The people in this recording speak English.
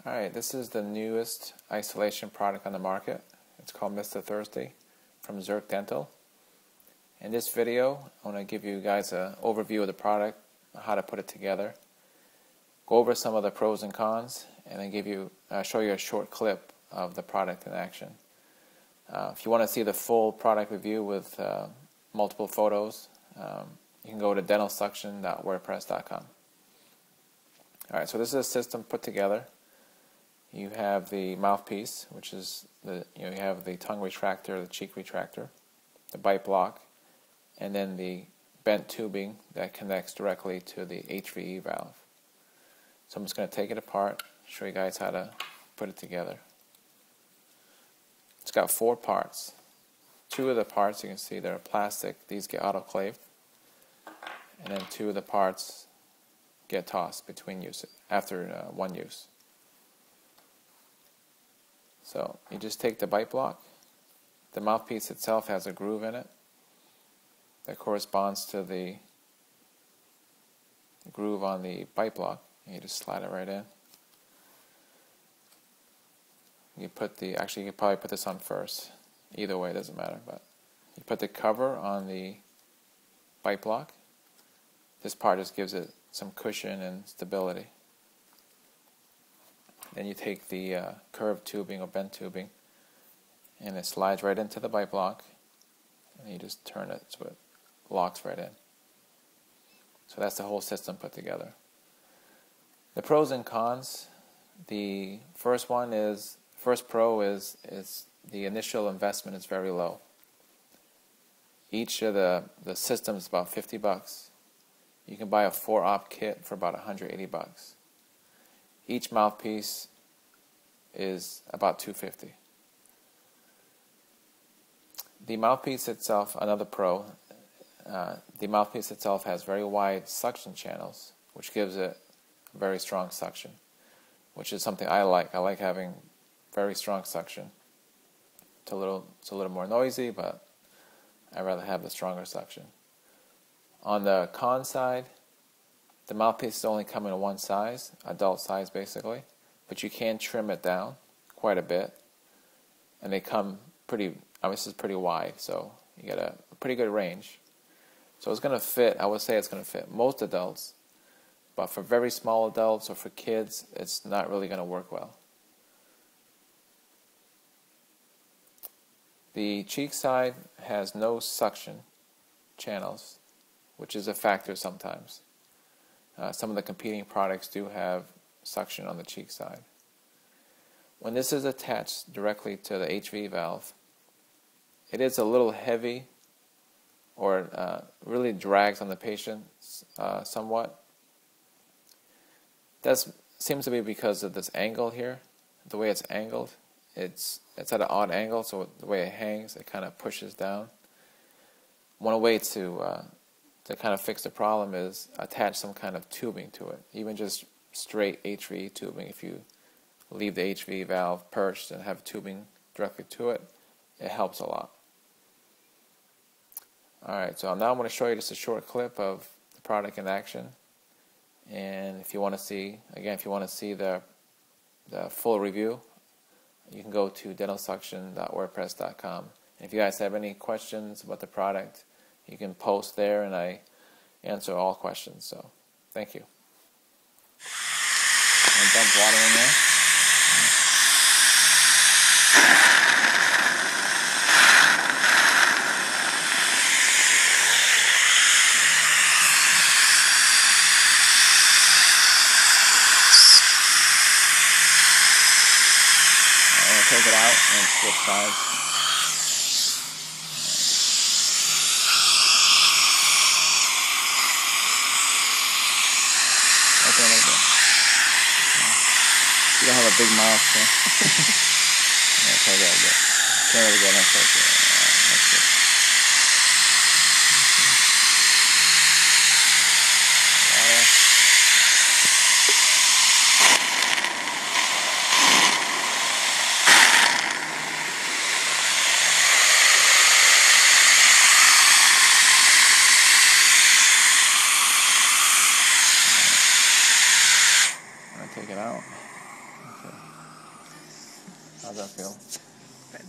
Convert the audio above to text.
Alright, this is the newest isolation product on the market. It's called Mr. Thursday from Zurich Dental. In this video, I want to give you guys an overview of the product, how to put it together, go over some of the pros and cons, and then show you a short clip of the product in action. If you want to see the full product review with multiple photos, you can go to dentalsuction.wordpress.com. Alright, so this is a system put together. You have the mouthpiece, which is you have the tongue retractor, the cheek retractor, the bite block, and then the bent tubing that connects directly to the HVE valve. So I'm just going to take it apart, show you guys how to put it together. It's got 4 parts. 2 of the parts, you can see they're plastic. These get autoclaved, and then 2 of the parts get tossed between use after one use. So you just take the bite block. The mouthpiece itself has a groove in it that corresponds to the groove on the bite block. And you just slide it right in. You could probably put this on first. Either way, it doesn't matter. But you put the cover on the bite block. This part just gives it some cushion and stability. Then you take the curved tubing or bent tubing, and it slides right into the bite block, and you just turn it so it locks right in. So that's the whole system put together. The pros and cons. The first pro is the initial investment is very low. Each of the systems is about $50. You can buy a 4-op kit for about $180. Each mouthpiece is about $250. The mouthpiece itself, another pro, the mouthpiece itself has very wide suction channels, which gives it very strong suction, which is something I like. I like having very strong suction. It's a little more noisy, but I'd rather have the stronger suction. On the con side, the mouthpiece is only coming in one size, adult size basically, but you can trim it down quite a bit, and they come this is pretty wide, so you get a pretty good range. So it's going to fit, I would say it's going to fit most adults, but for very small adults or for kids, it's not really going to work well. The cheek side has no suction channels, which is a factor sometimes. Some of the competing products do have suction on the cheek side. When this is attached directly to the HV valve, it is a little heavy, or really drags on the patient somewhat. That seems to be because of this angle here. The way it's angled, it's at an odd angle, so the way it hangs, it kind of pushes down. One way to kind of fix the problem is attach some kind of tubing to it, even just straight HV tubing. If you leave the HV valve perched and have tubing directly to it, it helps a lot. Alright, so now I'm going to show you just a short clip of the product in action. And if you want to see, the full review, you can go to dentalsuction.wordpress.com. And if you guys have any questions about the product, you can post there, and I answer all questions. So, thank you. And dump water in there. I'm going to take it out and switch sides. You don't have a big mouth, so yeah, try that again. Try that again. That's good. That's good. Water. Take it out. How's that feel? Good.